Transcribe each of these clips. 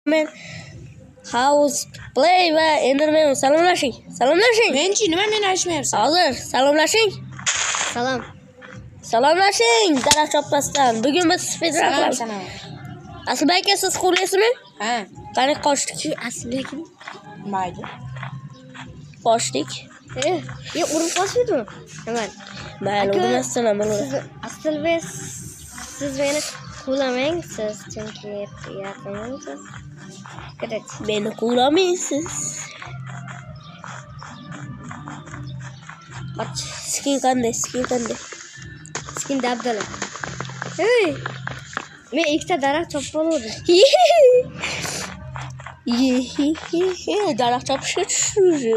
Men house play va Enderman salomlashing. Salomlashing. Menchi nima meni aytmayapsan? Hozir salomlashing. Salom. Salomlashing daraxt chopmasdan. Bugun biz speedrun qilamiz. Salom. Aslida aka siz quvlaysizmi? Ha, Qani qochdik. Aslida mayli. Qochdik. urib qolishmaydimi? Hemen. Mayli, urmasdan ham bo'laver. Aslida siz meni quvlamang, siz chunki yaqinmisiz. Kerak. Meni quvlamaysiz. Qoch. Skin qanday? Skin dabdala. Hey! Men ikkita daraxt chopib oldim. Daraxt chopishga tushdi.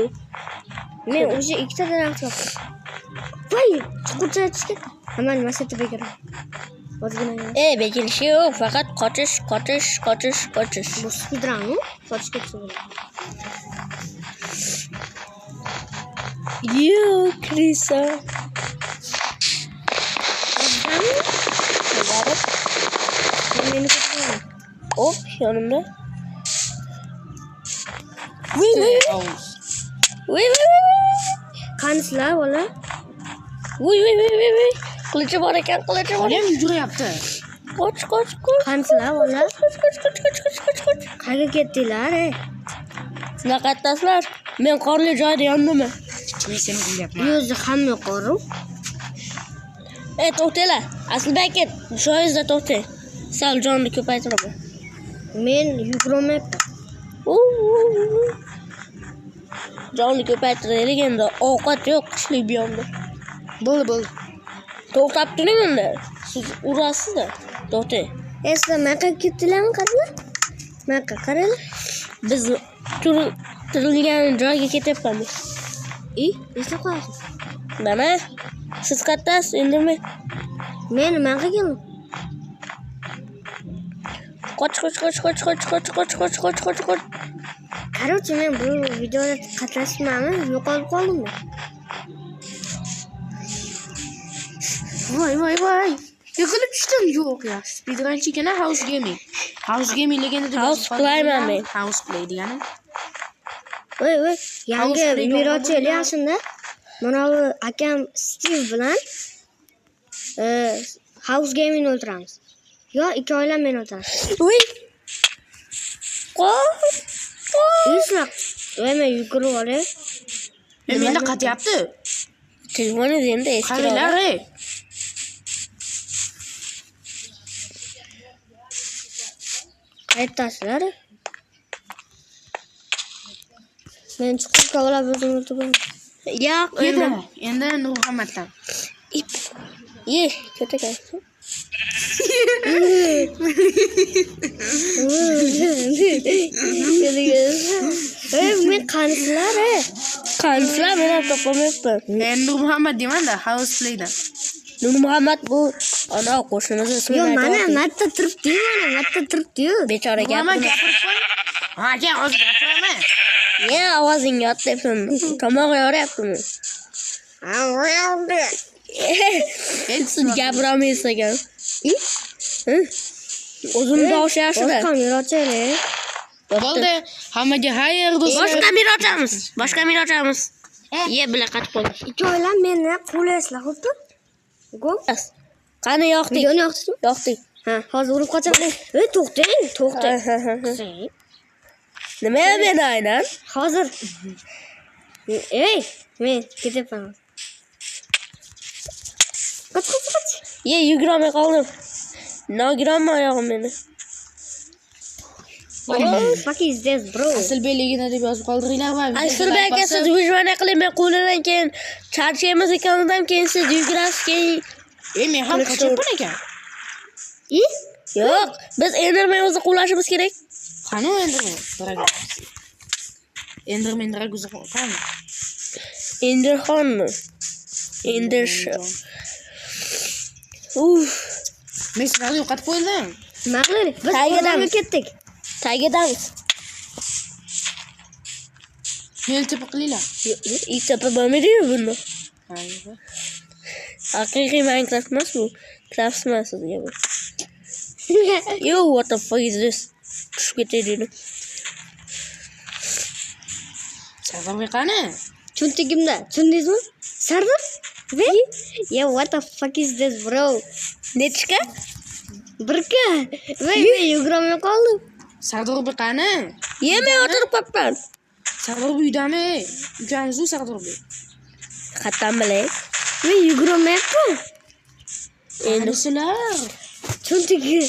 Men o'sha ikkita daraxt chopdim. Voy, chuqurcha tushdi. Hemen nima setib beraman. Ozgina. Bekilishi yo'q, faqat qochish. Bu speedrun-u? Sochga tushib. Krisa. Meni kutmayman. Hop, yonimda. Voy. Qansizlar bola? Voy. Qilichi bor ekan, Olam yuguryapti. Qoch. Qansizlar bola? Qoch. Qayerga ketdinglar? Shunaqatasizlar. Men qorli joyda yondiman. Men seni kuyapman. Yo'zi hamma qoru. To'xtanglar. Aslida aka, joyingizda to'xtang. Sal jonni ko'paytiraman. Men yugurmayapman. Jonni ko'paytiraylik endi. Ovqat yo'q qishlik biyomda. Bo'ldi. To'xtab turing unda. Siz urasiz-da. To'xtang. Sizlar maqqa ketdilarmi qaranglar? Maqqa qaranglar. Biz turilgan joyga ketyapmiz. Esla qo'yasiz. Mana siz qattasiz endi Men maqqa keldim. Qoch. Короче, men bu videoda qatnashmayman, yo'qolib qoldim. Voy. Yiqilib tushdim. Yo'q ya. Speedrunchi ekan House Gaming. House Gaming legenda deb House Play men. House Play degani. Voy. Yangi Mirochi Eliashinda mana bu akam Steve bilan House Gaming o'tiramiz. Yo, ikki oilam men o'tiramiz. Voy. Esla. Men yugurib olay. Menda qatyapti. Telefoningiz endi eski. Qaranglar. Qayerdasizlar? Men chuqur ko'rib o'zim. Yo'q, Endi Nurmuhammaddan. Ko'takan. Men qansizlar, Qansizlar men ham topamayapman. Men Nurmuhammad deyman-da, House Playdan. Nurmuhammad bu ana qo'shnimiz ismi. Yo, mana marta turibdi-yu. Bechora Nurmuhammad gapirma. gapirib qo'y. Ha, aka, hozir gapiraman. Ovozingni yotyapsan. Tomog'i yoryaptimi? Siz gapiramaysiz ekan. O'zimni tovushi yaxshi-da. Boshqa Mirochi. Bo'ldi. Hammaga xayr do'stlar. Boshqa Mirochamiz. Bilan qatib qoldi. Ikki oilam meni qo'llaysizlar, xo'pmi? Go. Qani yoqdik. Videoni yoqdingmi? Yoqdik. Ha, hozir urib qochaman. To'xtang. Nima men aynan? Hozir. Men ketyapman. Qoch. Yugurmay qoldim. Nogironmi oyog'im meni? Fuck is this, bro? Asl beligini deb yozib qoldiringlar va Aslida aka siz yugurmay qiling, men qo'lidan keyin charchaymiz ekandan keyin siz yugurasiz keyin. Men ham qochayapman ekan. Yo'q, biz Enderman o'zi quvlashimiz kerak. Qani Enderman? Enderman Dragoza qani? Enderxonmi? Endersho. Men sizlarni yo'qotib qo'ydim. Nima qilaylik? Biz Tagidamiz. ketdik. Tagidamiz. Men tepa qilinglar. Tepa bo'lmaydi-yu bunda. Ha. Haqiqiy Minecraft emas bu. Craft emas sizga bu. Yo, what the fuck is this? tushib ketaylik. Sardor qani? Cho'ntagimda. Tushundingizmi? Sardor? Wait. Yeah, what the fuck is this, bro? Nechka? Birka. Voy, yugurmay qoldim. Sardor qani? Yemay o'tirib qolibman. Sardor uydami? Ukamiz u Sardor. Qattan bilay. Men yugurmayapman. Endi Sizlar Cho'ntagi.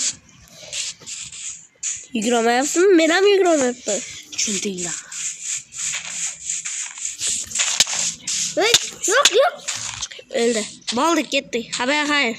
yugurmayapsizmi? Men ham yugurmayapman. tushundinglar. Voy, yo'q. O'ldi. Bo'ldi, ketdik. Xabar xayr.